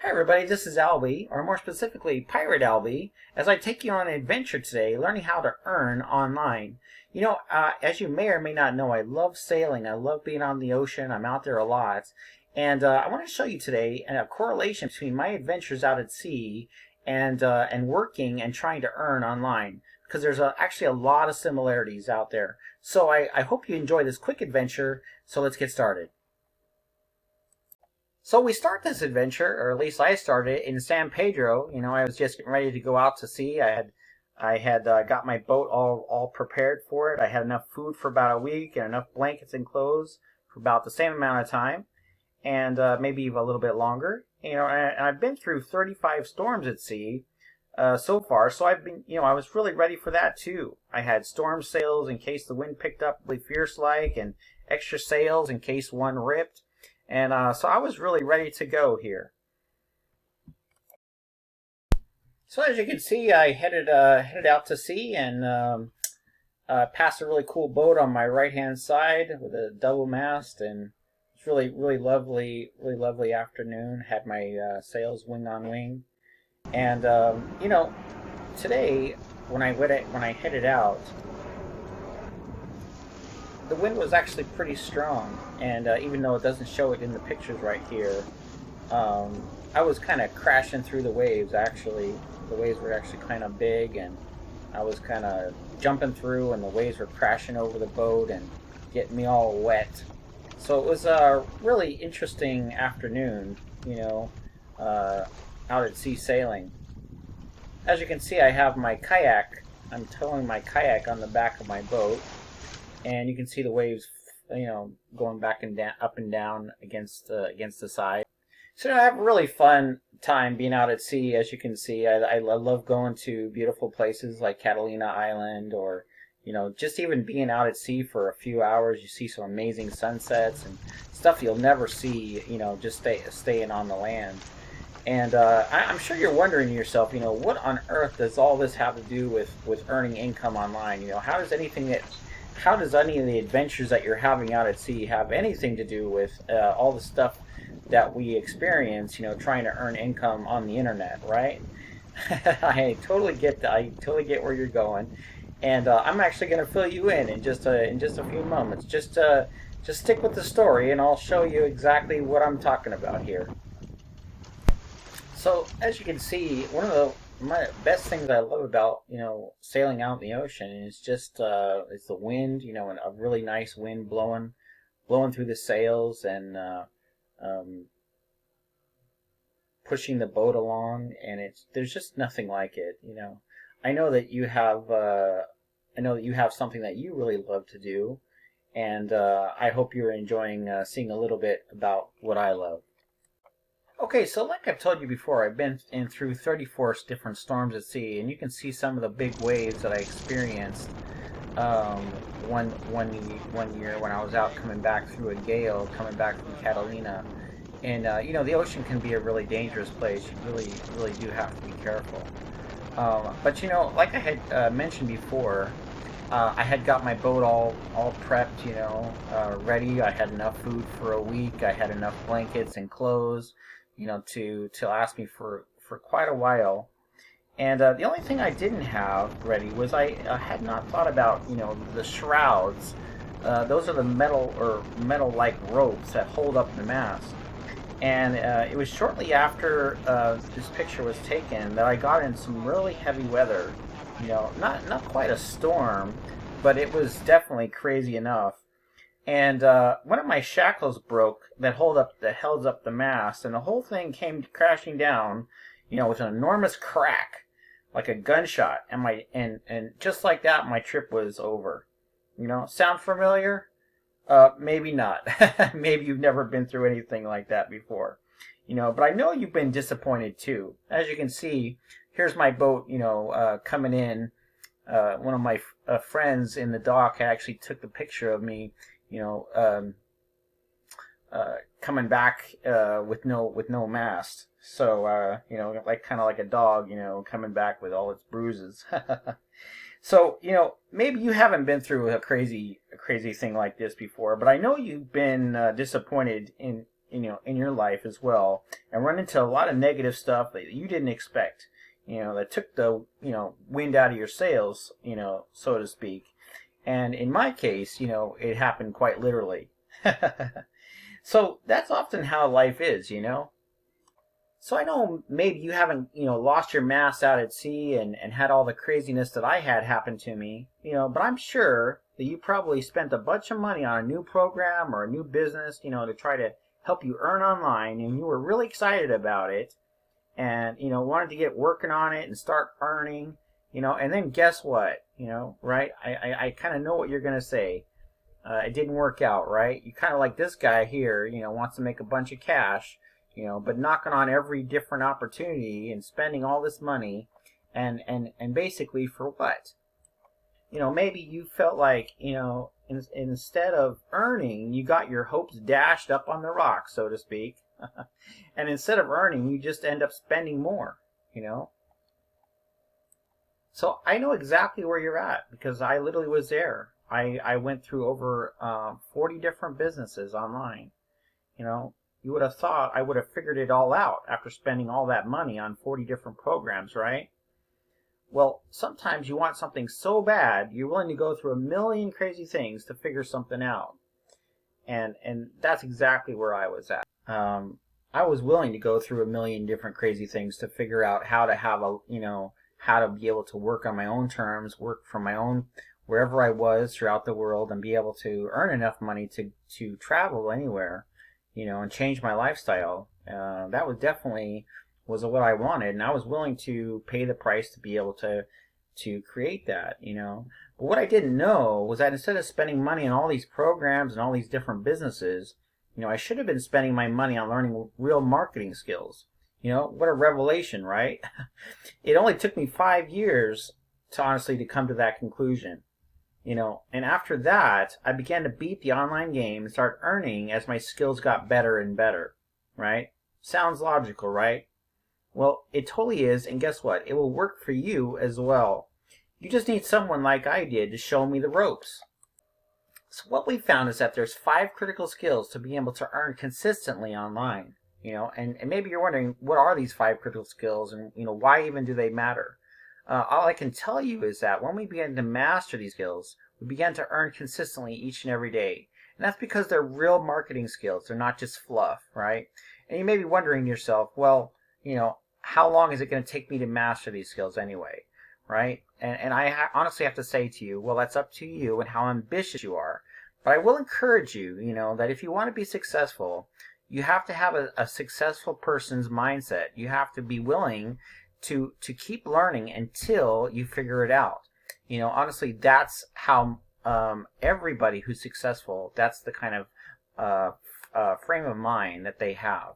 Hi everybody, this is Albie, or more specifically Pirate Albie, as I take you on an adventure today learning how to earn online. As you may or may not know, I love sailing, I love being on the ocean, I'm out there a lot, and I want to show you today a correlation between my adventures out at sea and working and trying to earn online, because there's actually a lot of similarities out there. So I hope you enjoy this quick adventure, so let's get started. So we start this adventure, or at least I started it in San Pedro. I was just getting ready to go out to sea. I had got my boat all prepared for it. I had enough food for about a week and enough blankets and clothes for about the same amount of time, and maybe even a little bit longer. And I've been through 35 storms at sea so far. So I was really ready for that too. I had storm sails in case the wind picked up really fierce like, and extra sails in case one ripped. And so I was really ready to go here. So as you can see, I headed out to sea and passed a really cool boat on my right-hand side with a double mast, and it's really lovely afternoon. Had my sails wing on wing, and today when I headed out, the wind was actually pretty strong, and even though it doesn't show it in the pictures right here, I was kind of crashing through the waves. Actually, the waves were actually kind of big, and I was kind of jumping through, and the waves were crashing over the boat and getting me all wet. So it was a really interesting afternoon, out at sea sailing. As you can see, I have my kayak. I'm towing my kayak on the back of my boat. And you can see the waves, going back and down, up and down against the side. So I have a really fun time being out at sea. As you can see, I love going to beautiful places like Catalina Island, or just even being out at sea for a few hours. You see some amazing sunsets and stuff you'll never see, just staying on the land. And I'm sure you're wondering to yourself, what on earth does all this have to do with earning income online? How does any of the adventures that you're having out at sea have anything to do with all the stuff that we experience, trying to earn income on the internet, right? I totally get that. I totally get where you're going, and I'm actually going to fill you in just a few moments. Just stick with the story, and I'll show you exactly what I'm talking about here. So as you can see, one of my best things I love about sailing out in the ocean is just it's the wind, and a really nice wind blowing through the sails, and pushing the boat along, and there's just nothing like it. I know that you have something that you really love to do, and I hope you're enjoying seeing a little bit about what I love. Okay, so like I've told you before, I've been through 34 different storms at sea, and you can see some of the big waves that I experienced one year when I was out coming back through a gale, coming back from Catalina. And the ocean can be a really dangerous place. You really do have to be careful. But like I had mentioned before, I had got my boat all prepped, ready. I had enough food for a week. I had enough blankets and clothes, to last me for quite a while. And the only thing I didn't have ready was I had not thought about, the shrouds. Those are the metal-like ropes that hold up the mast. And it was shortly after this picture was taken that I got in some really heavy weather. Not quite a storm, but it was definitely crazy enough. And one of my shackles broke that held up the mast, and the whole thing came crashing down, with an enormous crack, like a gunshot. And just like that, my trip was over. Sound familiar? Maybe not. Maybe you've never been through anything like that before. But I know you've been disappointed too. As you can see, here's my boat, coming in. One of my friends in the dock actually took the picture of me, coming back with no mast. So kind of like a dog, coming back with all its bruises. So maybe you haven't been through a crazy thing like this before, but I know you've been disappointed in in your life as well, and run into a lot of negative stuff that you didn't expect, that took the, wind out of your sails, so to speak. And in my case, it happened quite literally. So that's often how life is. So I know maybe you haven't, lost your mast out at sea and had all the craziness that I had happen to me, but I'm sure that you probably spent a bunch of money on a new program or a new business, to try to help you earn online, and you were really excited about it and, wanted to get working on it and start earning, and then guess what, right? I kind of know what you're going to say. It didn't work out, right? You kind of like this guy here, wants to make a bunch of cash, but knocking on every different opportunity and spending all this money and basically for what? Maybe you felt like, instead of earning, you got your hopes dashed up on the rocks, so to speak. And instead of earning, you just end up spending more. So I know exactly where you're at because I literally was there. I went through over 40 different businesses online. You would have thought I would have figured it all out after spending all that money on 40 different programs, right? Well, sometimes you want something so bad, you're willing to go through a million crazy things to figure something out. And that's exactly where I was at. I was willing to go through a million different crazy things to figure out how to have how to be able to work on my own terms, work from my own, wherever I was throughout the world, and be able to earn enough money to travel anywhere, and change my lifestyle. That was definitely was what I wanted, and I was willing to pay the price to be able to create that. But what I didn't know was that instead of spending money on all these programs and all these different businesses, I should have been spending my money on learning real marketing skills. What a revelation, right? It only took me 5 years to come to that conclusion. And after that, I began to beat the online game and start earning as my skills got better and better, right? Sounds logical, right? Well, it totally is, and guess what? It will work for you as well. You just need someone like I did to show me the ropes. So what we found is that there's 5 critical skills to be able to earn consistently online, and maybe you're wondering, what are these 5 critical skills, and, why even do they matter? All I can tell you is that when we began to master these skills, we began to earn consistently each and every day. And that's because they're real marketing skills. They're not just fluff, right? And you may be wondering to yourself, well, how long is it going to take me to master these skills anyway, right? And I honestly have to say to you, well, that's up to you and how ambitious you are. But I will encourage you, that if you want to be successful, you have to have a successful person's mindset. You have to be willing to keep learning until you figure it out. Honestly, that's how everybody who's successful, that's the kind of frame of mind that they have.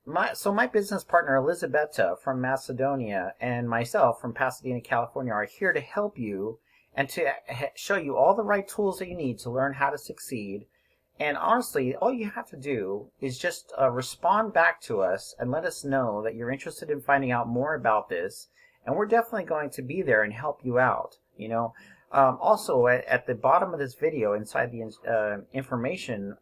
My business partner Elizabetta from Macedonia and myself from Pasadena, California are here to help you and to show you all the right tools that you need to learn how to succeed. And honestly, all you have to do is just respond back to us and let us know that you're interested in finding out more about this. And we're definitely going to be there and help you out. Also, at the bottom of this video, inside the information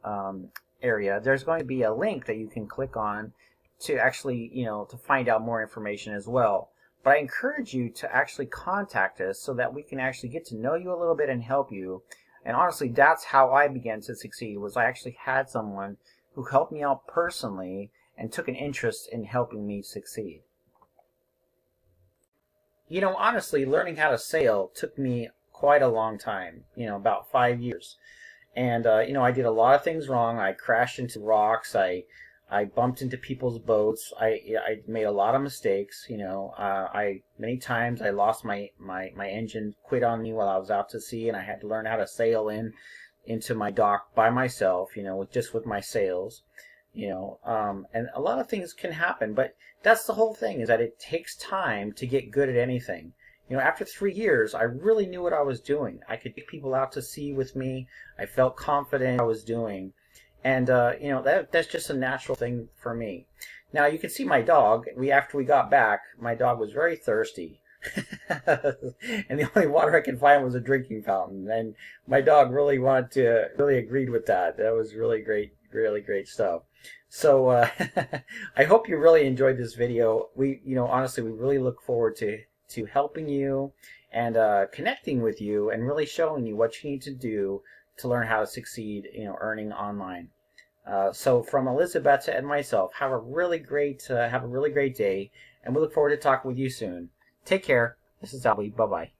area, there's going to be a link that you can click on to actually, to find out more information as well. But I encourage you to actually contact us so that we can actually get to know you a little bit and help you. And honestly, that's how I began to succeed, was I actually had someone who helped me out personally and took an interest in helping me succeed. Honestly, learning how to sail took me quite a long time, about 5 years. And, I did a lot of things wrong. I crashed into rocks. I bumped into people's boats. I made a lot of mistakes. Many times I lost my engine, quit on me while I was out to sea, and I had to learn how to sail into my dock by myself, with my sails, and a lot of things can happen, but that's the whole thing, is that it takes time to get good at anything. After 3 years, I really knew what I was doing. I could take people out to sea with me. I felt confident in what I was doing. And, that's just a natural thing for me. Now, you can see my dog. After we got back, my dog was very thirsty. And the only water I could find was a drinking fountain. And my dog really agreed with that. That was really great Really great stuff. So I hope you really enjoyed this video. Honestly, we really look forward to helping you and connecting with you and really showing you what you need to do to learn how to succeed, earning online. So from Elizabeth and myself, have a really great day, and we look forward to talking with you soon. Take care. This is Albie. Bye bye.